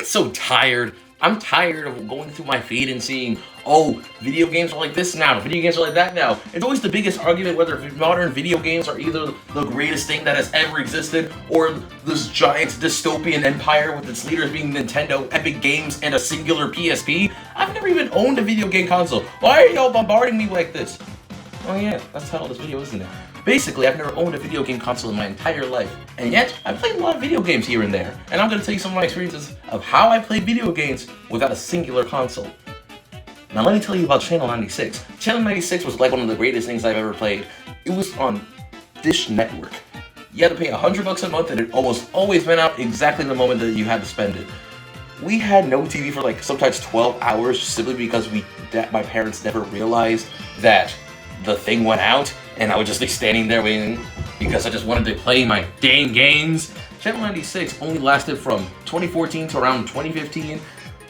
so tired. I'm tired of going through my feed and seeing, oh, video games are like this now, video games are like that now. It's always the biggest argument whether modern video games are either the greatest thing that has ever existed or this giant dystopian empire with its leaders being Nintendo, Epic Games, and a singular PSP. I've never even owned a video game console. Why are y'all bombarding me like this? Oh yeah, that's the title of this video, isn't it? Basically, I've never owned a video game console in my entire life, and yet I've played a lot of video games here and there, and I'm going to tell you some of my experiences of how I played video games without a singular console. Now let me tell you about Channel 96. Channel 96 was like one of the greatest things I've ever played. It was on Dish Network. You had to pay $100 a month, and it almost always went out exactly the moment that you had to spend it. We had no TV for like sometimes 12 hours simply because my parents never realized that the thing went out, and I would just be standing there waiting because I just wanted to play my dang games. Channel 96 only lasted from 2014 to around 2015.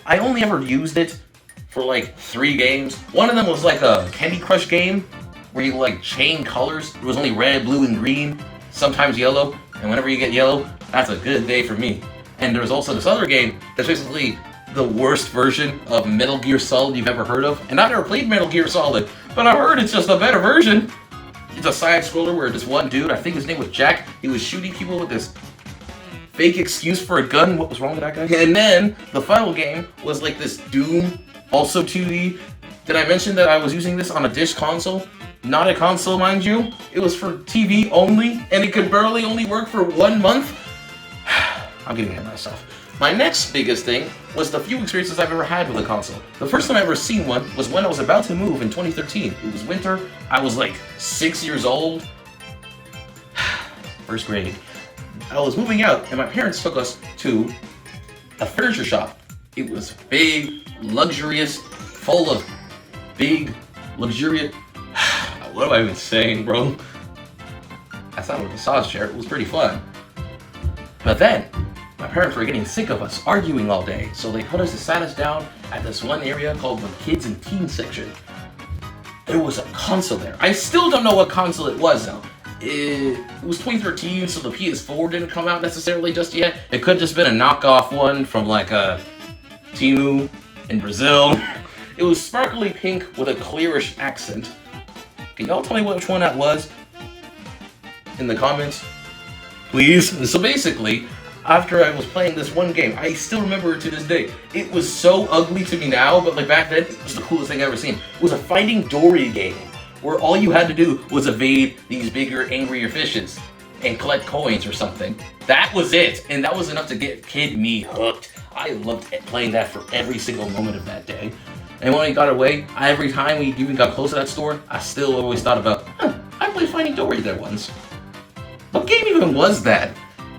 I only ever used it for like 3 games. One of them was like a Candy Crush game where you like chain colors. It was only red, blue, and green, sometimes yellow, and whenever you get yellow, that's a good day for me. And there was also this other game that's basically the worst version of Metal Gear Solid you've ever heard of. And I've never played Metal Gear Solid, but I heard it's just a better version. It's a side scroller where this one dude, I think his name was Jack, he was shooting people with this fake excuse for a gun. What was wrong with that guy? And then the final game was like this Doom, also 2D. Did I mention that I was using this on a Dish console? Not a console, mind you. It was for TV only, and it could barely only work for 1 month. I'm getting ahead of myself. My next biggest thing was the few experiences I've ever had with a console. The first time I ever seen one was when I was about to move in 2013. It was winter. I was like 6 years old. First grade. I was moving out, and my parents took us to a furniture shop. It was big, luxurious, full of big, luxurious... What am I even saying, bro? I thought it was a massage chair. It was pretty fun. But then, my parents were getting sick of us arguing all day, so they sat us down at this one area called the Kids and Teen section. There was a console there. I still don't know what console it was though. It was 2013, so the PS4 didn't come out necessarily just yet. It could have just been a knockoff one from like a Temu in Brazil. It was sparkly pink with a clearish accent. Can y'all tell me which one that was? In the comments, please. So basically, after I was playing this one game, I still remember it to this day. It was so ugly to me now, but like back then, it was the coolest thing I've ever seen. It was a Finding Dory game, where all you had to do was evade these bigger, angrier fishes and collect coins or something. That was it, and that was enough to get kid me hooked. I loved playing that for every single moment of that day. And when we got away, every time we even got close to that store, I still always thought about, I played Finding Dory there once. What game even was that?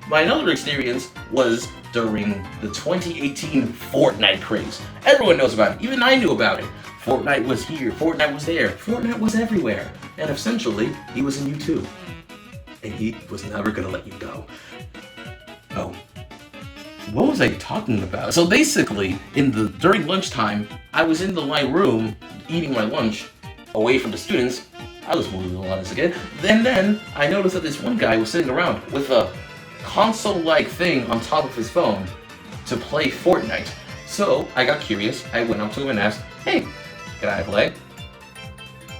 My other experience was during the 2018 Fortnite craze. Everyone knows about it. Even I knew about it. Fortnite was here. Fortnite was there. Fortnite was everywhere. And essentially, he was in you too. And he was never gonna let you go. Oh. What was I talking about? So basically, during lunchtime, I was in my room eating my lunch away from the students. I was moving a lot as a kid. Then I noticed that this one guy was sitting around with a console-like thing on top of his phone to play Fortnite. So I got curious. I went up to him and asked, "Hey, can I play?"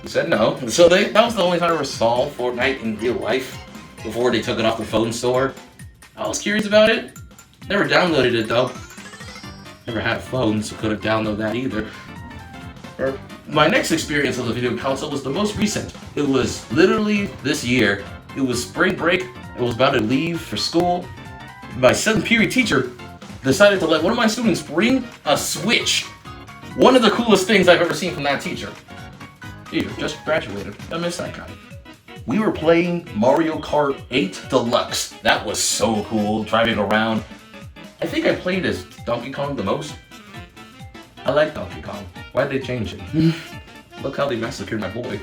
He said no. So that was the only time I ever saw Fortnite in real life before they took it off the phone store. I was curious about it. Never downloaded it though. Never had a phone, so couldn't download that either. My next experience of the video console was the most recent. It was literally this year. It was spring break. I was about to leave for school. My 7th period teacher decided to let one of my students bring a Switch. One of the coolest things I've ever seen from that teacher. Teacher just graduated. I miss that guy. We were playing Mario Kart 8 Deluxe. That was so cool, driving around. I think I played as Donkey Kong the most. I like Donkey Kong. Why'd they change it? Look how they massacred my boy.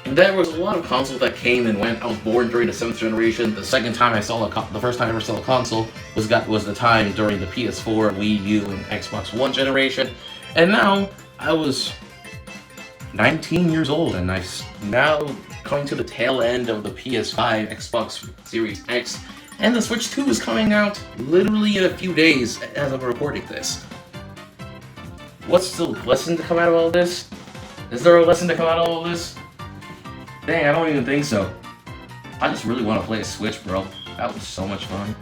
And there was a lot of consoles that came and went. I was born during the 7th generation. The second time I saw the first time I ever saw a console was the time during the PS4, Wii U, and Xbox One generation. And now I was 19 years old, and I'm now coming to the tail end of the PS5, Xbox Series X, And the Switch 2 is coming out literally in a few days as I'm recording this. What's the lesson to come out of all this? Is there a lesson to come out of all this? Dang, I don't even think so. I just really want to play a Switch, bro. That was so much fun.